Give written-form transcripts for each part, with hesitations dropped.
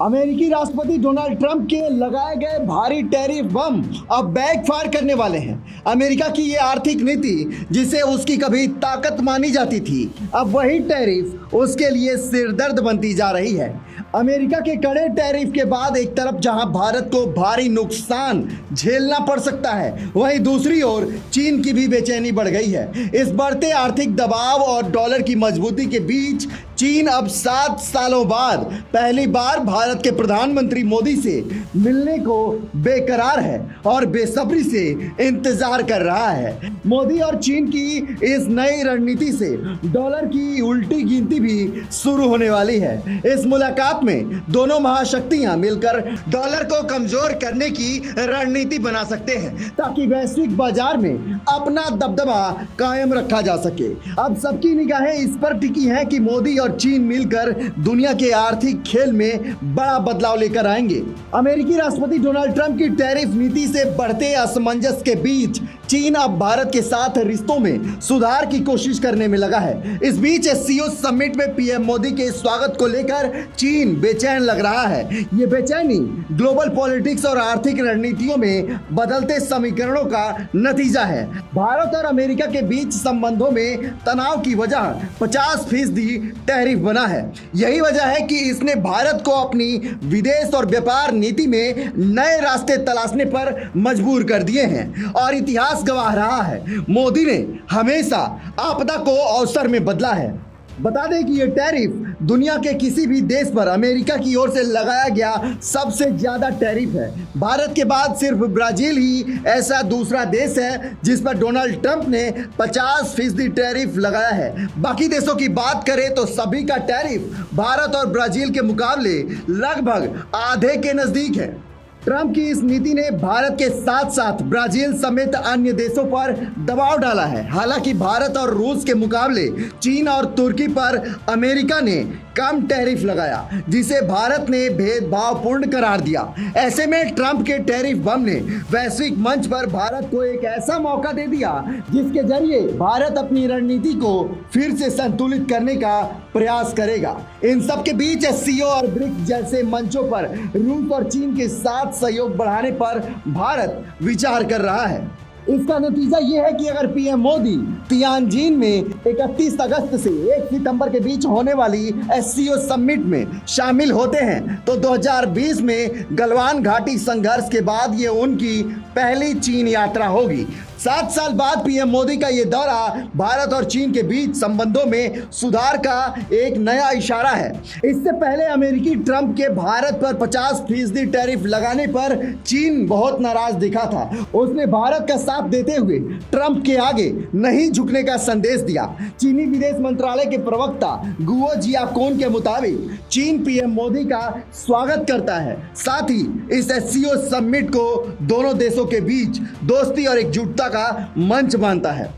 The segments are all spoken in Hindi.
अमेरिकी राष्ट्रपति डोनाल्ड ट्रंप के लगाए गए भारी टैरिफ बम अब बैकफायर करने वाले हैं। अमेरिका की ये आर्थिक नीति जिसे उसकी कभी ताकत मानी जाती थी, अब वही टैरिफ उसके लिए सिरदर्द बनती जा रही है। अमेरिका के कड़े टैरिफ के बाद एक तरफ जहां भारत को भारी नुकसान झेलना पड़ सकता है, वहीं दूसरी ओर चीन की भी बेचैनी बढ़ गई है। इस बढ़ते आर्थिक दबाव और डॉलर की मजबूती के बीच चीन अब 7 सालों बाद पहली बार भारत के प्रधानमंत्री मोदी से मिलने को बेकरार है और बेसब्री से इंतजार कर रहा है। मोदी और चीन की इस नई रणनीति से डॉलर की उल्टी गिनती भी शुरू होने वाली है। इस मुलाकात में दोनों महाशक्तियां मिलकर डॉलर को कमजोर करने की रणनीति बना सकते हैं ताकि वैश्विक बाजार में अपना दबदबा कायम रखा जा सके। अब सबकी निगाहें इस पर टिकी हैं कि मोदी और चीन मिलकर दुनिया के आर्थिक खेल में बड़ा बदलाव लेकर आएंगे। अमेरिकी राष्ट्रपति डोनाल्ड ट्रंप की टैरिफ नीति से बढ़ते असमंजस के बीच चीन अब भारत के साथ रिश्तों में सुधार की कोशिश करने में लगा है। इस बीच एससीओ समिट में पीएम मोदी के स्वागत को लेकर चीन बेचैन लग रहा है। ये बेचैनी ग्लोबल पॉलिटिक्स और आर्थिक रणनीतियों में बदलते समीकरणों का नतीजा है। भारत और अमेरिका के बीच संबंधों में तनाव की वजह 50% टैरिफ बना है। यही वजह है कि इसने भारत को अपनी विदेश और व्यापार नीति में नए रास्ते तलाशने पर मजबूर कर दिए हैं और इतिहास गवाह रहा है, मोदी ने हमेशा आपदा को अवसर में बदला है। बता दें कि ये टैरिफ दुनिया के किसी भी देश पर अमेरिका की ओर से लगाया गया सबसे ज्यादा टैरिफ है। भारत के बाद सिर्फ ब्राजील ही ऐसा दूसरा देश है जिस पर डोनाल्ड ट्रंप ने 50% टैरिफ लगाया है। बाकी देशों की बात करें तो सभी का टैरिफ भारत और ब्राजील के मुकाबले लगभग आधे के नजदीक है। ट्रंप की इस नीति ने भारत के साथ साथ ब्राजील समेत अन्य देशों पर दबाव डाला है। हालांकि भारत और रूस के मुकाबले चीन और तुर्की पर अमेरिका ने कम टैरिफ लगाया, जिसे भारत ने भेदभावपूर्ण करार दिया। ऐसे में ट्रंप के टैरिफ बम ने वैश्विक मंच पर भारत को एक ऐसा मौका दे दिया जिसके जरिए भारत अपनी रणनीति को फिर से संतुलित करने का प्रयास करेगा। इन सब के बीच एससीओ और ब्रिक्स जैसे मंचों पर रूस और चीन के साथ सहयोग बढ़ाने पर भारत विचार कर रहा है। इसका नतीजा यह है कि अगर पीएम मोदी तियानजिन में 31 अगस्त से 1 सितंबर के बीच होने वाली एससीओ समिट में शामिल होते हैं तो 2020 में गलवान घाटी संघर्ष के बाद ये उनकी पहली चीन यात्रा होगी। 7 साल बाद पीएम मोदी का ये दौरा भारत और चीन के बीच संबंधों में सुधार का एक नया इशारा है। इससे पहले अमेरिकी ट्रंप के भारत पर 50% टैरिफ लगाने पर चीन बहुत नाराज दिखा था। उसने भारत का साथ देते हुए ट्रंप के आगे नहीं झुकने का संदेश दिया। चीनी विदेश मंत्रालय के प्रवक्ता गुओ जियाकोन के मुताबिक चीन पीएम मोदी का स्वागत करता है, साथ ही इस एससीओ समिट को दोनों देशों के बीच दोस्ती और एकजुटता का मंच मानता है।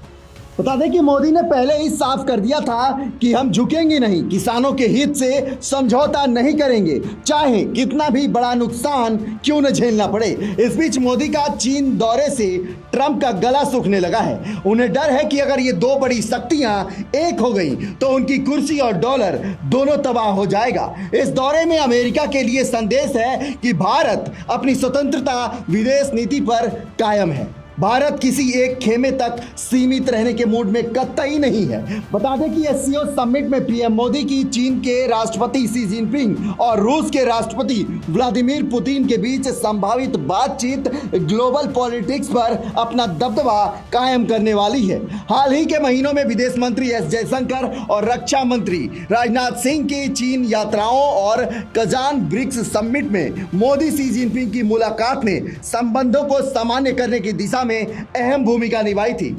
बता दें कि मोदी ने पहले ही साफ कर दिया था कि हम झुकेंगे नहीं, किसानों के हित से समझौता नहीं करेंगे, चाहे कितना भी बड़ा नुकसान क्यों न झेलना पड़े। इस बीच मोदी का चीन दौरे से ट्रंप का गला सूखने लगा है। उन्हें डर है कि अगर ये दो बड़ी शक्तियां एक हो गई तो उनकी कुर्सी और डॉलर दोनों तबाह हो जाएगा। इस दौरे में अमेरिका के लिए संदेश है कि भारत अपनी स्वतंत्रता विदेश नीति पर कायम है। भारत किसी एक खेमे तक सीमित रहने के मूड में कतई नहीं है। बता दें कि एससीओ समिट में पीएम मोदी की चीन के राष्ट्रपति शी जिनपिंग और रूस के राष्ट्रपति व्लादिमीर पुतिन के बीच संभावित बातचीत ग्लोबल पॉलिटिक्स पर अपना दबदबा कायम करने वाली है। हाल ही के महीनों में विदेश मंत्री एस जयशंकर और रक्षा मंत्री राजनाथ सिंह की चीन यात्राओं और कजान ब्रिक्स समिट में मोदी शी जिनपिंग की मुलाकात ने संबंधों को सामान्य करने की दिशा में अहम भूमिका निभाई थी।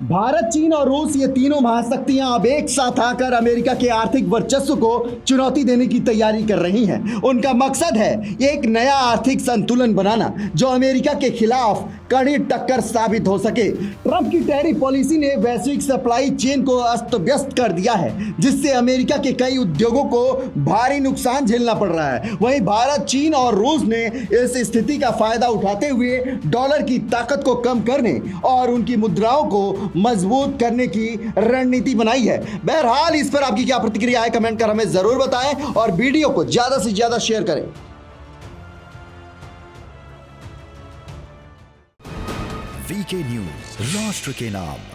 भारत, चीन और रूस ये तीनों महाशक्तियां अब एक साथ आकर अमेरिका के आर्थिक वर्चस्व को चुनौती देने की तैयारी कर रही हैं। उनका मकसद है एक नया आर्थिक संतुलन बनाना जो अमेरिका के खिलाफ कड़ी टक्कर साबित हो सके। ट्रंप की टैरिफ पॉलिसी ने वैश्विक सप्लाई चेन को अस्त व्यस्त कर दिया है, जिससे अमेरिका के कई उद्योगों को भारी नुकसान झेलना पड़ रहा है। वहीं भारत, चीन और रूस ने इस स्थिति का फायदा उठाते हुए डॉलर की ताकत को कम करने और उनकी मुद्राओं को मजबूत करने की रणनीति बनाई है। बहरहाल इस पर आपकी क्या प्रतिक्रिया है, कमेंट कर हमें जरूर बताएं और वीडियो को ज्यादा से ज्यादा शेयर करें। वीके न्यूज, राष्ट्र के नाम।